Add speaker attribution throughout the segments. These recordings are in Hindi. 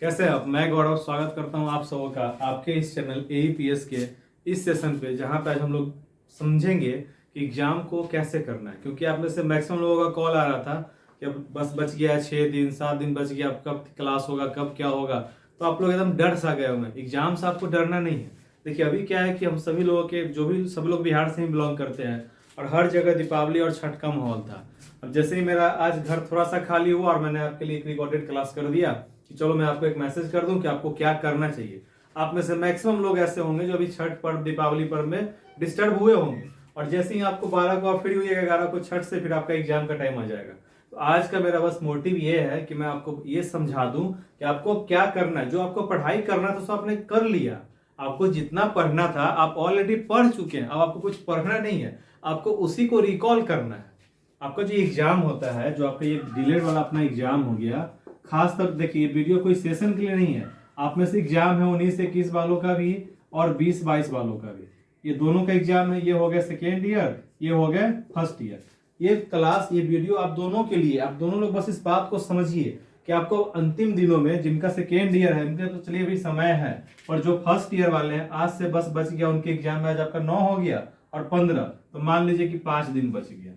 Speaker 1: कैसे हैं आप? मैं गौरव स्वागत करता हूं आप सबों का आपके इस चैनल AEPS के इस सेशन पे, जहां पे आज हम लोग समझेंगे कि एग्जाम को कैसे करना है। क्योंकि आप में से मैक्सिमम लोगों का कॉल आ रहा था कि अब बस बच गया 6 दिन 7 दिन बच गया, अब कब क्लास होगा, कब क्या होगा। तो आप लोग एकदम डर सा गए हुए हैं। एग्जाम से आपको डरना नहीं है। देखिए अभी क्या है कि हम सभी लोगों के सब लोग बिहार से ही बिलोंग करते हैं और हर जगह दीपावली और छठ का माहौल था। अब जैसे ही मेरा आज घर थोड़ा सा खाली हुआ और मैंने आपके लिए एक रिकॉर्डेड क्लास कर दिया कि चलो मैं आपको एक मैसेज कर दूं कि आपको क्या करना चाहिए। आप में से मैक्सिमम लोग ऐसे होंगे जो अभी छठ पर्व दीपावली पर्व में डिस्टर्ब हुए होंगे और जैसे ही आपको 12 को फ्री हुई 11 को छठ से फिर आपका एग्जाम का टाइम आ जाएगा। तो आज का मेरा बस मोटिव ये है कि मैं आपको ये समझा दूं कि आपको क्या करना है। जो आपको पढ़ाई करना था सो आपने कर लिया। आपको जितना पढ़ना था आप ऑलरेडी पढ़ चुके हैं। अब आपको कुछ पढ़ना नहीं है, आपको उसी को रिकॉल करना है। आपका जो एग्जाम होता है, जो आपका ये डिलेड वाला अपना एग्जाम हो गया, खास तक देखिए वीडियो कोई सेशन के लिए नहीं है। आप में से एग्जाम है 19-21 वालों का भी और 20-22 वालों का भी। ये दोनों का एग्जाम है। ये हो गया सेकेंड ईयर, ये हो गया फर्स्ट ईयर। ये क्लास, ये वीडियो आप दोनों के लिए। आप दोनों लोग बस इस बात को समझिए कि आपको अंतिम दिनों में जिनका सेकेंड ईयर है उनके तो चलिए अभी समय है, और जो फर्स्ट ईयर वाले हैं आज से बस बच गया उनके एग्जाम में। आज आपका 9 हो गया और 15, तो मान लीजिए कि 5 दिन बच गया,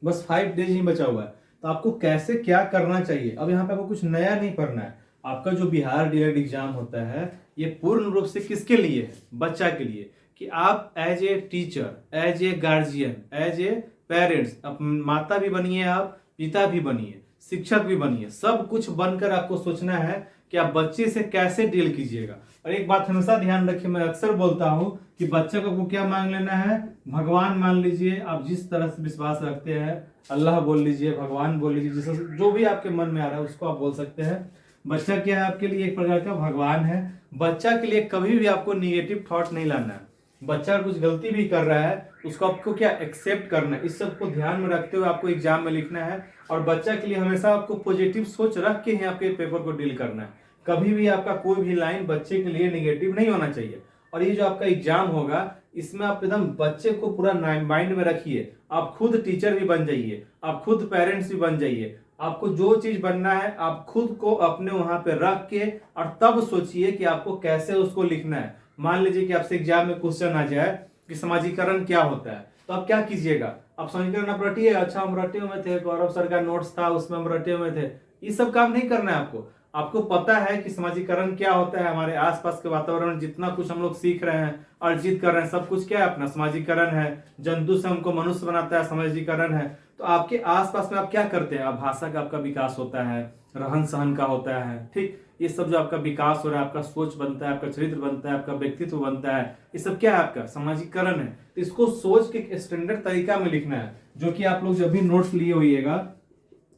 Speaker 1: बस 5 डेज ही बचा हुआ है। तो आपको कैसे क्या करना चाहिए। अब यहाँ पे आपको कुछ नया नहीं पढ़ना है। आपका जो बिहार डीएड एग्जाम होता है ये पूर्ण रूप से किसके लिए है? बच्चा के लिए। कि आप as a teacher, as a guardian, as a parents, माता भी बनिए, आप पिता भी बनिए, शिक्षक भी बनिए, सब कुछ बनकर आपको सोचना है कि आप बच्चे से कैसे डील कीजिएगा। और एक बात हमेशा ध्यान रखिए, मैं अक्सर बोलता हूं कि बच्चे को क्या मान लेना है? भगवान मान लीजिए। आप जिस तरह से विश्वास रखते हैं, अल्लाह बोल लीजिए, भगवान बोल लीजिए, जिस जो भी आपके मन में आ रहा है उसको आप बोल सकते हैं। बच्चा क्या है आपके लिए? एक प्रकार का भगवान है। बच्चा के लिए कभी भी आपको निगेटिव थॉट नहीं लाना है। बच्चा कुछ गलती भी कर रहा है उसको आपको क्या एक्सेप्ट करना है। इस सब को ध्यान में रखते हुए आपको एग्जाम में लिखना है। और बच्चा के लिए हमेशा आपको पॉजिटिव सोच रख के ही आपके पेपर को डील करना है। कभी भी आपका कोई भी लाइन बच्चे के लिए निगेटिव नहीं होना चाहिए। और ये जो आपका एग्जाम होगा इसमें आप एकदम बच्चे को पूरा माइंड में रखिए। आप खुद टीचर भी बन जाइए, आप खुद पेरेंट्स भी बन जाइए। आपको जो चीज बनना है आप खुद को अपने वहां पे रख के और तब सोचिए कि आपको कैसे उसको लिखना है। मान लीजिए कि आपसे एग्जाम में क्वेश्चन आ जाए कि समाजीकरण क्या होता है, तो आप क्या कीजिएगा? आप समाजीकरण आप रटिए। अच्छा हम रटे हुए थे, गौरव सर का नोट्स था उसमें हम रटे हुए थे। ये सब काम नहीं करना है आपको। आपको पता है कि समाजीकरण क्या होता है। हमारे आसपास के वातावरण जितना कुछ हम लोग सीख रहे हैं अर्जित कर रहे हैं, सब कुछ क्या है? अपना समाजीकरण है। जंतु से हमको मनुष्य बनाता है, समाजीकरण है। तो आपके आसपास में आप क्या करते हैं? आप भाषा का आपका विकास होता है, रहन सहन का होता है, ठीक। ये सब जो आपका विकास हो रहा है, आपका सोच बनता है, आपका चरित्र बनता है, आपका व्यक्तित्व बनता है, ये सब क्या है? आपका समाजीकरण है। तो इसको सोच के स्टैंडर्ड तरीका में लिखना है, जो कि आप लोग जब भी नोट्स लिए होइएगा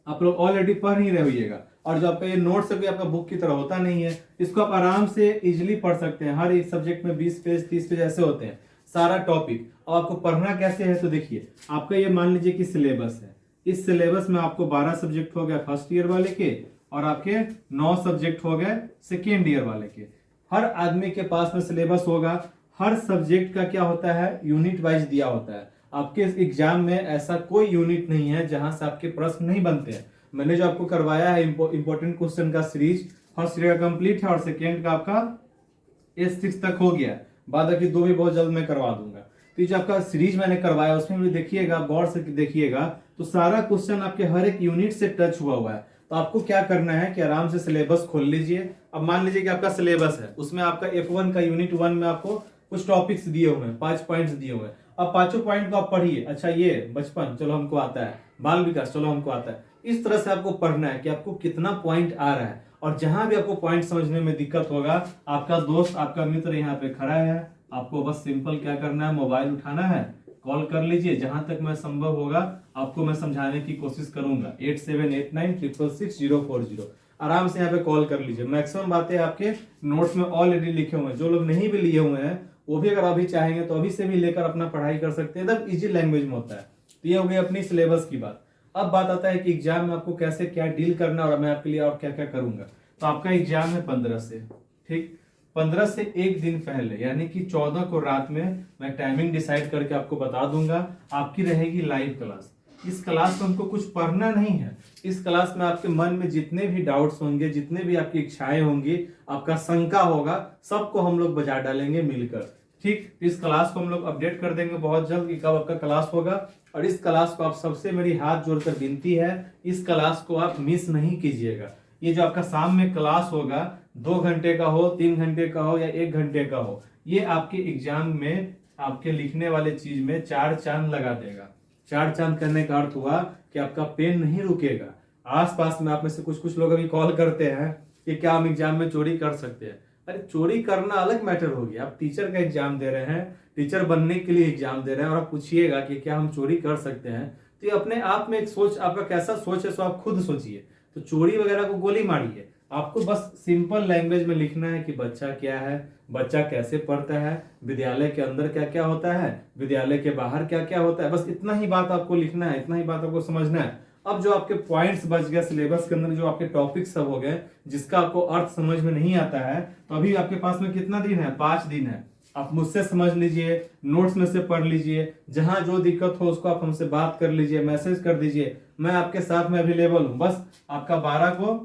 Speaker 1: आप लोग ऑलरेडी पढ़ ही रहे होइएगा। और जो आपका ये नोट्स है आपका बुक की तरह होता नहीं है, इसको आप आराम से इजिली पढ़ सकते हैं। हर एक सब्जेक्ट में 20 पेज 30 पेज ऐसे होते हैं सारा टॉपिक। अब आपको पढ़ना कैसे है तो देखिए, आपका ये मान लीजिए कि सिलेबस है। इस सिलेबस में आपको 12 सब्जेक्ट हो गया फर्स्ट ईयर वाले के और आपके 9 सब्जेक्ट हो गए सेकेंड ईयर वाले के। हर आदमी के पास में सिलेबस होगा। हर सब्जेक्ट का क्या होता है? यूनिट वाइज दिया होता है। आपके एग्जाम में ऐसा कोई यूनिट नहीं है जहां से आपके प्रश्न नहीं बनते हैं। मैंने जो आपको करवाया है इंपॉर्टेंट क्वेश्चन का सीरीज, फर्स्ट ईयर का कंप्लीट है और सेकेंड का आपका S6 तक हो गया। बाद बाकी 2 भी बहुत जल्द मैं करवा दूंगा। तो ये जो आपका सीरीज मैंने करवाया उसमें भी देखिएगा, गौर से देखिएगा, तो सारा क्वेश्चन आपके हर एक यूनिट से टच हुआ है। तो आपको क्या करना है कि आराम से सिलेबस खोल लीजिए। अब मान लीजिए कि आपका सिलेबस है, उसमें आपका F1 का यूनिट 1 में आपको कुछ टॉपिक्स दिए हुए हैं, 5 पॉइंट्स दिए हुए हैं। अब पांचों पॉइंट को आप पढ़िए। अच्छा ये बचपन चलो हमको आता है, बाल विकास चलो हमको आता है। इस तरह से आपको पढ़ना है कि आपको कितना पॉइंट आ रहा है। और जहां भी आपको पॉइंट समझने में दिक्कत होगा, आपका दोस्त आपका मित्र यहाँ पे खड़ा है। आपको बस सिंपल क्या करना है? मोबाइल उठाना है, कॉल कर लीजिए। जहां तक मैं संभव होगा आपको मैं समझाने की कोशिश करूंगा। 8789666040 आराम से यहाँ पे कॉल कर लीजिए। मैक्सिमम बातें आपके नोट्स में ऑलरेडी लिखे हुए हैं। जो लोग नहीं भी लिए हुए हैं वो भी अगर अभी चाहेंगे तो अभी से भी लेकर अपना पढ़ाई कर सकते हैं। एकदम इजी लैंग्वेज में होता है। तो ये हो गई अपनी सिलेबस की बात। अब बात आता है कि एग्जाम में आपको कैसे क्या डील करना और मैं आपके लिए और क्या क्या करूंगा। तो आपका एग्जाम है 15 से, ठीक। 15 से एक दिन पहले यानी कि 14 को रात में मैं टाइमिंग डिसाइड करके आपको बता दूंगा। आपकी रहेगी लाइव क्लास। इस क्लास में हमको कुछ पढ़ना नहीं है। इस क्लास में आपके मन में जितने भी डाउट्स होंगे, जितने भी आपकी इच्छाएं होंगी, आपका शंका होगा, सबको हम लोग बजा डालेंगे मिलकर। ठीक, इस क्लास को हम लोग अपडेट कर देंगे बहुत जल्द कि कब आपका क्लास होगा। और इस क्लास को आप सबसे मेरी हाथ जोड़कर विनती है, इस क्लास को आप मिस नहीं कीजिएगा। ये जो आपका शाम में क्लास होगा, 2 घंटे का हो, 3 घंटे का हो या 1 घंटे का हो, ये आपके एग्जाम में आपके लिखने वाले चीज में 4 चांद लगा देगा। 4 चांद करने का अर्थ हुआ कि आपका पेन नहीं रुकेगा। आसपास में आप में से कुछ कुछ लोग अभी कॉल करते हैं कि क्या हम एग्जाम में चोरी कर सकते हैं। अरे चोरी करना अलग मैटर हो गया। आप टीचर का एग्जाम दे रहे हैं, टीचर बनने के लिए एग्जाम दे रहे हैं और आप पूछिएगा कि क्या हम चोरी कर सकते हैं, तो ये अपने आप में एक सोच, आपका कैसा सोच है सो आप खुद सोचिए। तो चोरी वगैरह को गोली मारिए। आपको बस सिंपल लैंग्वेज में लिखना है कि बच्चा क्या है, बच्चा कैसे पढ़ता है, विद्यालय के अंदर क्या क्या होता है, विद्यालय के बाहर क्या क्या होता है। बस इतना ही बात आपको लिखना है, इतना ही बात आपको समझना है। अब जो आपके पॉइंट्स बच गए सिलेबस के अंदर, जो आपके टॉपिक्स सब हो गए जिसका आपको अर्थ समझ में नहीं आता है, तो अभी आपके पास में कितना दिन है? 5 दिन है। आप मुझसे समझ लीजिए, नोट्स में से पढ़ लीजिए, जहां जो दिक्कत हो उसको आप हमसे बात कर लीजिए, मैसेज कर दीजिए, मैं आपके साथ में अवेलेबल हूं। बस आपका 12 को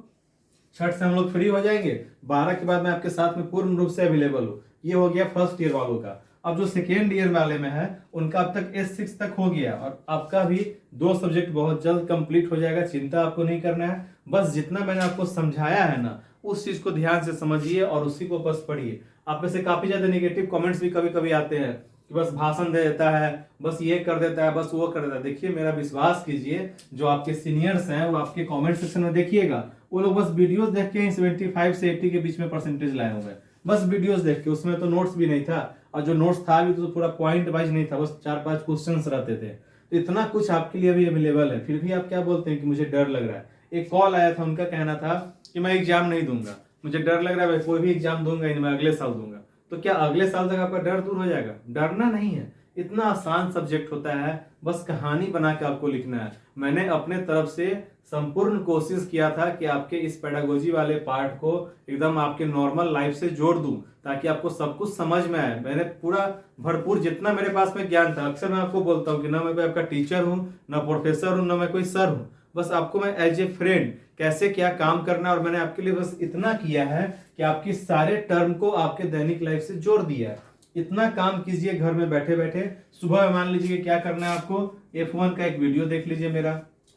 Speaker 1: छठ से हम लोग फ्री हो जाएंगे। 12 के बाद मैं आपके साथ में पूर्ण रूप से अवेलेबल हूँ। ये हो गया फर्स्ट ईयर वालों का। अब जो सेकेंड ईयर वाले में है उनका अब तक S6 तक हो गया और आपका भी 2 सब्जेक्ट बहुत जल्द कंप्लीट हो जाएगा। चिंता आपको नहीं करना है, बस जितना मैंने आपको समझाया है ना उस चीज को ध्यान से समझिए और उसी को बस पढ़िए। आप में से काफी ज्यादा नेगेटिव कमेंट्स भी कभी कभी आते हैं कि बस भाषण दे देता है, बस ये कर देता है, बस वो कर देता है। देखिए मेरा विश्वास कीजिए, जो आपके सीनियर्स हैं वो आपके कमेंट सेक्शन में देखिएगा, वो लोग बस वीडियोस देख के ही 75 से 80 के बीच में परसेंटेज लाए हुए हैं। बस वीडियोस देख के, उसमें तो नोट्स भी नहीं था और जो नोट्स था भी तो पूरा पॉइंट वाइज नहीं था, बस 4-5 क्वेश्चंस रहते थे। तो इतना कुछ आपके लिए भी अवेलेबल है, फिर भी आप क्या बोलते हैं कि मुझे डर लग रहा है। एक कॉल आया था, उनका कहना था कि मैं एग्जाम नहीं दूंगा, मुझे डर लग रहा है, कोई भी एग्जाम दूंगा ही नहीं, मैं अगले साल दूंगा। तो क्या अगले साल तक आपका डर दूर हो जाएगा? डरना नहीं है, इतना आसान सब्जेक्ट होता है, बस कहानी बना के आपको लिखना है। मैंने अपने तरफ से संपूर्ण कोशिश किया था कि आपके इस पेडागोजी वाले पार्ट को एकदम आपके नॉर्मल लाइफ से जोड़ दूं ताकि आपको सब कुछ समझ में आए। मैंने पूरा भरपूर जितना मेरे पास में ज्ञान था, अक्सर मैं आपको बोलता हूँ कि ना मैं कोई आपका टीचर हूँ, ना प्रोफेसर हूँ, ना मैं कोई सर हूँ, बस आपको मैं एज ए फ्रेंड कैसे क्या काम करना है और मैंने आपके लिए बस इतना किया है कि आपकी सारे टर्म को आपके दैनिक लाइफ से जोड़ दिया है। इतना काम कीजिए घर में बैठे बैठे। सुबह मान लीजिए क्या करना है आपको, F1 का एक वीडियो देख लीजिए मेरा,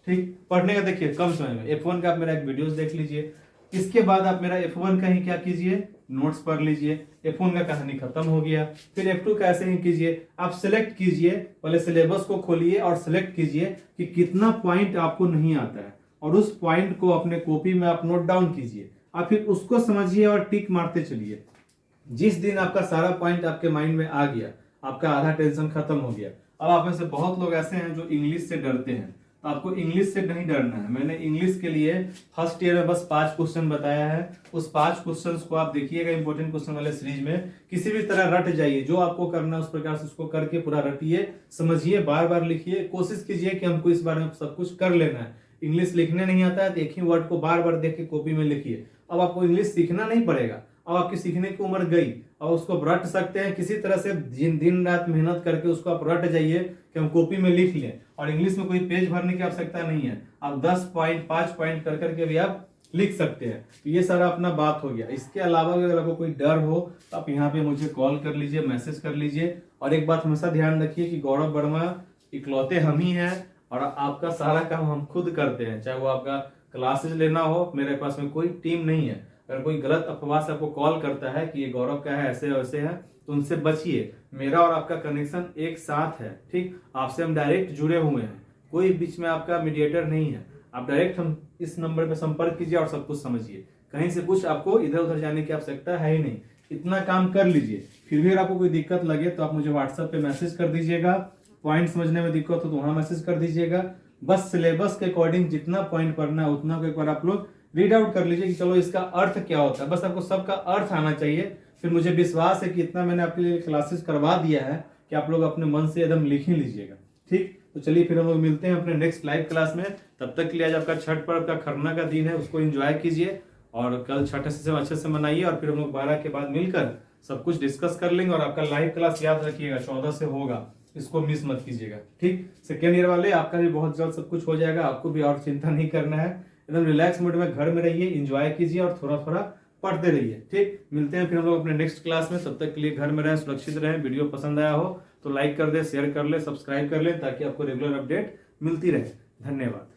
Speaker 1: ठीक, पढ़ने का देखिए कम समय में, F1 का आप मेरा एक वीडियो देख लीजिए। इसके बाद आप मेरा F1 का ही क्या कीजिए, नोट्स पढ़ लीजिए। F1 का कहानी खत्म हो गया, फिर F2 का ऐसे ही कीजिए। आप सिलेक्ट कीजिए, पहले सिलेबस को खोलिए और सिलेक्ट कीजिए कि कितना पॉइंट आपको नहीं आता है और उस पॉइंट को अपने कॉपी में आप नोट डाउन कीजिए। आप फिर उसको समझिए और टिक मारते चलिए। जिस दिन आपका सारा पॉइंट आपके माइंड में आ गया, आपका आधा टेंशन खत्म हो गया। अब आप में से बहुत लोग ऐसे हैं जो इंग्लिश से डरते हैं, तो आपको इंग्लिश से नहीं डरना है। मैंने इंग्लिश के लिए फर्स्ट ईयर में बस 5 क्वेश्चन बताया है। उस 5 क्वेश्चंस को आप देखिएगा इंपॉर्टेंट क्वेश्चन वाले सीरीज में, किसी भी तरह रट जाइए। जो आपको करना है उस प्रकार से उसको करके पूरा रटिए, समझिए, बार बार लिखिए। कोशिश कीजिए कि हमको इस बारे में सब कुछ कर लेना है। इंग्लिश लिखने नहीं आता है तो एक ही वर्ड को बार बार देख के कॉपी में लिखिए। अब आपको इंग्लिश सीखना नहीं पड़ेगा, अब आपकी सीखने की उम्र गई, और उसको रट सकते हैं किसी तरह से। दिन रात मेहनत करके उसको आप रट जाइए कि हम कॉपी में लिख लें। और इंग्लिश में कोई पेज भरने की आवश्यकता नहीं है, आप 10 पॉइंट 5 पॉइंट कर करके भी आप लिख सकते हैं। तो ये सारा अपना बात हो गया। इसके अलावा अगर आपको कोई डर हो तो आप यहाँ पे मुझे कॉल कर लीजिए, मैसेज कर लीजिए। और एक बात हमेशा ध्यान रखिए कि गौरव वर्मा इकलौते हम ही हैं और आपका सारा काम हम खुद करते हैं। चाहे वो आपका क्लासेज लेना हो, मेरे पास में कोई टीम नहीं है। अगर कोई गलत अफवाह से आपको कॉल करता है कि ये गौरव का है, ऐसे वैसे है, तो उनसे बचिए। मेरा और आपका कनेक्शन एक साथ है, ठीक, आपसे हम डायरेक्ट जुड़े हुए हैं, कोई बीच में आपका मीडिएटर नहीं है। आप डायरेक्ट हम इस नंबर पे संपर्क कीजिए और सब कुछ समझिए। कहीं से कुछ आपको इधर उधर जाने की आवश्यकता है ही नहीं। इतना काम कर लीजिए। फिर भी आपको कोई दिक्कत लगे तो आप मुझे व्हाट्सएप पे मैसेज कर दीजिएगा। पॉइंट समझने में दिक्कत हो तो वहां मैसेज कर दीजिएगा। बस सिलेबस के अकॉर्डिंग जितना पॉइंट पढ़ना है उतना को एक बार आप लोग रीड आउट कर लीजिए कि चलो इसका अर्थ क्या होता है। बस आपको सबका अर्थ आना चाहिए। फिर मुझे विश्वास है कि इतना मैंने आपके लिए क्लासेस करवा दिया है कि आप लोग अपने मन से एकदम लिख ही लीजिएगा। ठीक, तो चलिए फिर हम लोग मिलते हैं अपने नेक्स्ट लाइव क्लास में। तब तक के लिए आज आपका छठ पर्व का खरना का दिन है, उसको एंजॉय कीजिए और कल छठ अच्छे से मनाइए। और फिर हम लोग 12 के बाद मिलकर सब कुछ डिस्कस कर लेंगे। और आपका लाइव क्लास याद रखिएगा 14 से होगा। इसको मिस मत कीजिएगा। ठीक, सेकेंड ईयर वाले आपका भी बहुत जल्द सब कुछ हो जाएगा, आपको भी और चिंता नहीं करना है, एकदम रिलैक्स मोड में घर में रहिए, एंजॉय कीजिए और थोड़ा थोड़ा पढ़ते रहिए। ठीक, मिलते हैं फिर हम लोग अपने नेक्स्ट क्लास में, तब तक के लिए घर में रहें, सुरक्षित रहें। वीडियो पसंद आया हो तो लाइक कर दे, शेयर कर ले, सब्सक्राइब कर ले, ताकि आपको रेगुलर अपडेट मिलती रहे। धन्यवाद।